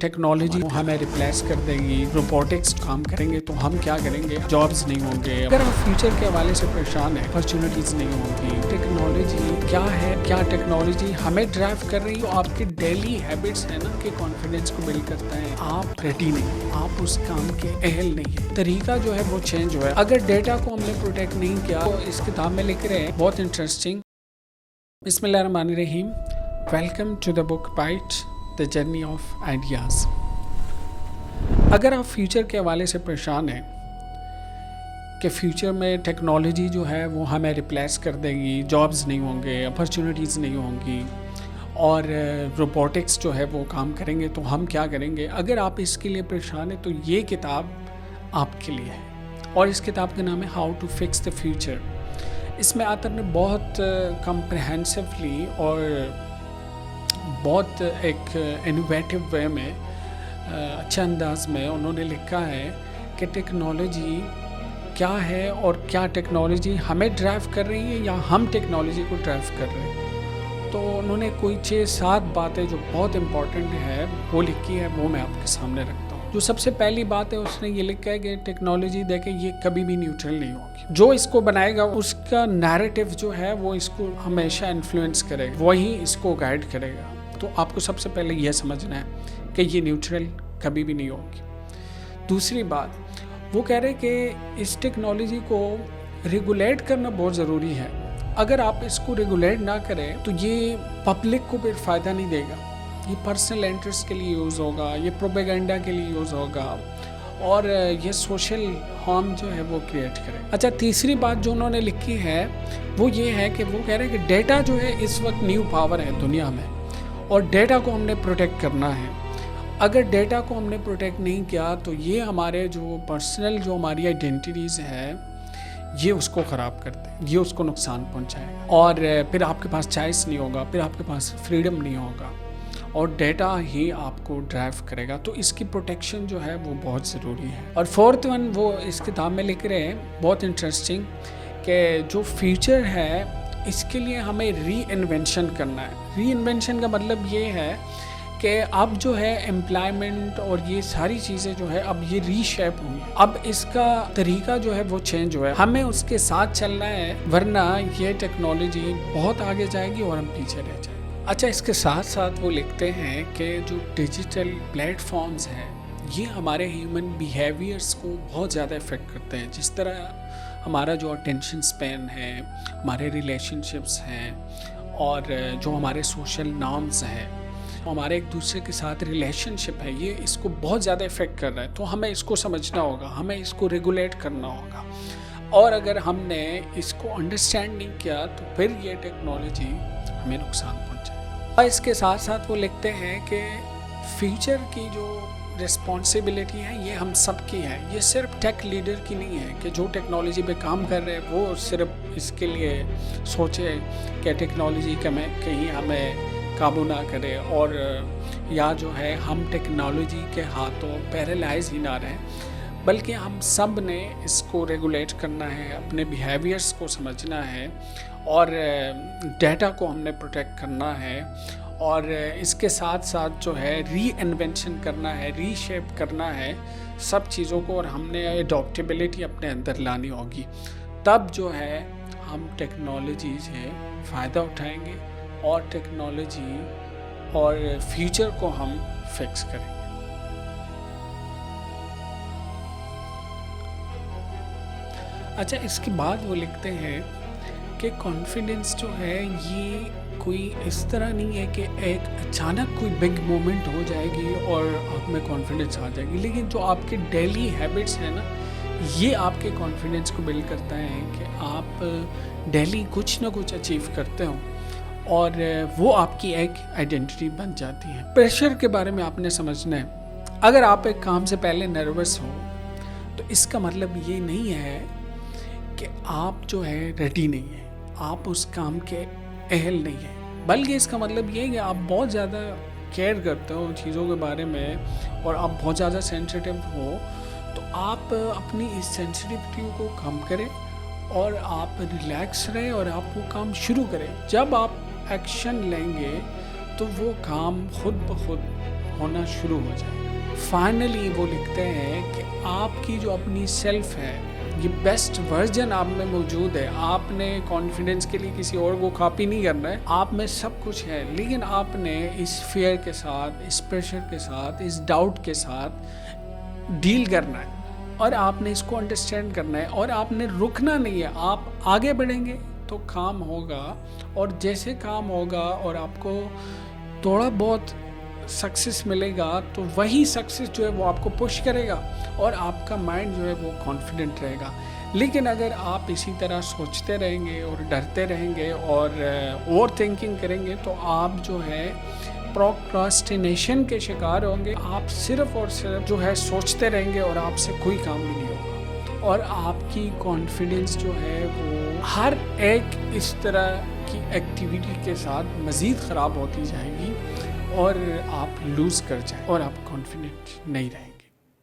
Technology ہمیں replace کر دے گی، روبوٹکس کام کریں گے تو ہم کیا کریں گے؟ جابز نہیں ہوں گے۔ اگر آپ فیوچر کے حوالے سے پریشان ہیں، اپرچونیٹیز نہیں ہوں گی۔ ٹیکنالوجی کیا ہے، کیا ٹیکنالوجی ہمیں ڈرائیو کر رہی ہے؟ آپ کی ڈیلی ہیبٹس ہیں نا کہ کانفیڈنس کو بلڈ کرتا ہے۔ آپ ریڈی نہیں، آپ اس کام کے اہل نہیں ہیں۔ طریقہ جو ہے وہ چینج ہوا ہے۔ اگر ڈیٹا کو ہم نے پروٹیکٹ نہیں کیا تو اس کتاب میں لکھ رہے ہیں بہت انٹرسٹنگ۔ بسم اللہ الرحمن الرحیم۔ Welcome to the book bite The Journey of Ideas۔ اگر آپ فیوچر کے حوالے سے پریشان ہیں کہ فیوچر میں ٹیکنالوجی جو ہے وہ ہمیں ریپلیس کر دے گی، جابز نہیں ہوں گے، اپرچونیٹیز نہیں ہوں گی اور روبوٹکس جو ہے وہ کام کریں گے تو ہم کیا کریں گے؟ اگر آپ اس کے لیے پریشان ہیں تو یہ کتاب آپ کے لیے ہے، اور اس کتاب کا نام ہے how to fix the future. اس میں آتھر نے بہت کمپریہنسولی اور بہت ایک انوویٹو وے میں اچھا انداز میں انہوں نے لکھا ہے کہ ٹیکنالوجی کیا ہے اور کیا ٹیکنالوجی ہمیں ڈرائیو کر رہی ہے یا ہم ٹیکنالوجی کو ڈرائیو کر رہے ہیں۔ تو انہوں نے کوئی 6-7 باتیں جو بہت امپورٹنٹ ہے وہ لکھی ہے، وہ میں آپ کے سامنے رکھتا ہوں۔ جو سب سے پہلی بات ہے اس نے یہ لکھا ہے کہ ٹیکنالوجی دیکھیں یہ کبھی بھی نیوٹرل نہیں ہوگی۔ جو اس کو بنائے گا اس کا نیریٹو جو ہے وہ اس کو ہمیشہ انفلوئنس کرے گا، وہی اس کو گائیڈ کرے گا۔ تو آپ کو سب سے پہلے یہ سمجھنا ہے کہ یہ نیوٹرل کبھی بھی نہیں ہوگی۔ دوسری بات وہ کہہ رہے کہ اس ٹیکنالوجی کو ریگولیٹ کرنا بہت ضروری ہے۔ اگر آپ اس کو ریگولیٹ نہ کریں تو یہ پبلک کو پھر فائدہ نہیں دے گا، یہ پرسنل انٹرسٹ کے لیے یوز ہوگا، یہ پروپیگنڈا کے لیے یوز ہوگا اور یہ سوشل ہارم جو ہے وہ کریٹ کرے۔ اچھا، تیسری بات جو انہوں نے لکھی ہے وہ یہ ہے کہ وہ کہہ رہے ہیں کہ ڈیٹا جو ہے اس وقت نیو پاور ہے دنیا میں، اور ڈیٹا کو ہم نے پروٹیکٹ کرنا ہے۔ اگر ڈیٹا کو ہم نے پروٹیکٹ نہیں کیا تو یہ ہمارے جو پرسنل جو ہماری آئیڈینٹیٹیز ہے یہ اس کو خراب کر دے، یہ اس کو نقصان پہنچائے گا، اور پھر آپ کے پاس چوائس نہیں ہوگا، پھر آپ کے پاس فریڈم نہیں ہوگا، اور ڈیٹا ہی آپ کو ڈرائیو کرے گا۔ تو اس کی پروٹیکشن جو ہے وہ بہت ضروری ہے۔ اور فورتھ ون وہ اس کتاب میں لکھ رہے ہیں بہت انٹرسٹنگ کہ جو فیوچر ہے اس کے لیے ہمیں ری انوینشن کرنا ہے۔ ری انوینشن کا مطلب یہ ہے کہ اب جو ہے امپلائمنٹ اور یہ ساری چیزیں جو ہے اب یہ ری شیپ ہوں گی، اب اس کا طریقہ جو ہے وہ چینج ہوا ہے، ہمیں اس کے ساتھ چلنا ہے ورنہ یہ ٹیکنالوجی بہت آگے جائے گی اور ہم پیچھے رہ جائیں گے۔ اچھا، اس کے ساتھ ساتھ وہ لکھتے ہیں کہ جو ڈیجیٹل پلیٹ فارمز ہیں یہ ہمارے ہیومن بیہیویئرس کو بہت زیادہ افیکٹ کرتے ہیں، جس طرح ہمارا جو اٹینشن سپین ہے، ہمارے ریلیشن شپس ہیں اور جو ہمارے سوشل نارمز ہیں، ہمارے ایک دوسرے کے ساتھ ریلیشن شپ ہے، یہ اس کو بہت زیادہ افیکٹ کر رہا ہے۔ تو ہمیں اس کو سمجھنا ہوگا، ہمیں اس کو ریگولیٹ کرنا ہوگا، اور اگر ہم نے اس کو انڈرسٹینڈ نہیں کیا تو پھر یہ ٹیکنالوجی ہمیں نقصان پہنچائے گی۔ اور اس کے ساتھ ساتھ وہ لکھتے ہیں کہ فیوچر کی جو رسپانسبلٹی ہے یہ ہم سب کی ہے، یہ صرف ٹیک لیڈر کی نہیں ہے کہ جو ٹیکنالوجی پہ کام کر رہے ہیں وہ صرف اس کے لیے سوچے کہ ٹیکنالوجی کہیں ہمیں قابو نہ کرے، اور یا جو ہے ہم ٹیکنالوجی کے ہاتھوں پیرالائز ہی نہ رہیں، بلکہ ہم سب نے اس کو ریگولیٹ کرنا ہے، اپنے بیہیویئرس کو سمجھنا ہے، اور ڈیٹا کو ہم نے پروٹیکٹ کرنا ہے، اور اس کے ساتھ ساتھ جو ہے ری انوینشن کرنا ہے، ری شیپ کرنا ہے سب چیزوں کو، اور ہم نے اڈاپٹیبلٹی اپنے اندر لانی ہوگی، تب جو ہے ہم ٹیکنالوجی سے فائدہ اٹھائیں گے اور ٹیکنالوجی اور فیوچر کو ہم فکس کریں گے۔ اچھا، اس کے بعد وہ لکھتے ہیں کہ کانفیڈنس جو ہے یہ کوئی اس طرح نہیں ہے کہ ایک اچانک کوئی بگ مومنٹ ہو جائے گی اور آپ میں کانفیڈنس آ جائے گی، لیکن جو آپ کے ڈیلی ہیبٹس ہیں نا یہ آپ کے کانفیڈنس کو بلڈ کرتا ہے کہ آپ ڈیلی کچھ نہ کچھ اچیو کرتے ہوں، اور وہ آپ کی ایک آئیڈینٹی بن جاتی ہے۔ پریشر کے بارے میں آپ نے سمجھنا ہے، اگر آپ ایک کام سے پہلے نروس ہو تو اس کا مطلب یہ نہیں ہے کہ آپ جو ہے ریڈی نہیں ہیں، آپ اس کام کے اہل نہیں ہیں، بلکہ اس کا مطلب یہ ہے کہ آپ بہت زیادہ کیئر کرتے ہو چیزوں کے بارے میں اور آپ بہت زیادہ سینسیٹیو ہو، تو آپ اپنی اس سینسیٹیوٹی کو کم کریں اور آپ ریلیکس رہیں اور آپ وہ کام شروع کریں۔ جب آپ ایکشن لیں گے تو وہ کام خود بخود ہونا شروع ہو جائے گا۔ فائنلی وہ لکھتے ہیں کہ آپ کی جو اپنی سیلف ہے، یہ بیسٹ ورژن آپ میں موجود ہے، آپ نے کانفیڈنس کے لیے کسی اور کو کاپی نہیں کرنا ہے، آپ میں سب کچھ ہے، لیکن آپ نے اس فیئر کے ساتھ، اس پریشر کے ساتھ، اس ڈاؤٹ کے ساتھ ڈیل کرنا ہے، اور آپ نے اس کو انڈرسٹینڈ کرنا ہے، اور آپ نے رکنا نہیں ہے، آپ آگے بڑھیں گے تو کام ہوگا، اور جیسے کام ہوگا اور آپ کو تھوڑا بہت سکسیس ملے گا تو وہی سکسیس جو ہے وہ آپ کو پش کرے گا اور آپ کا مائنڈ جو ہے وہ کانفیڈنٹ رہے گا۔ لیکن اگر آپ اسی طرح سوچتے رہیں گے اور ڈرتے رہیں گے اور اوور تھنکنگ کریں گے تو آپ جو ہے پروکراسٹینیشن کے شکار ہوں گے، آپ صرف اور صرف جو ہے سوچتے رہیں گے اور آپ سے کوئی کام بھی نہیں ہوگا، اور آپ کی کانفیڈنس جو ہے وہ ہر ایک اس طرح کی ایکٹیویٹی کے ساتھ مزید خراب ہوتی جائے گی، اور آپ لوز کر جائیں اور آپ کانفیڈنٹ نہیں رہیں گے۔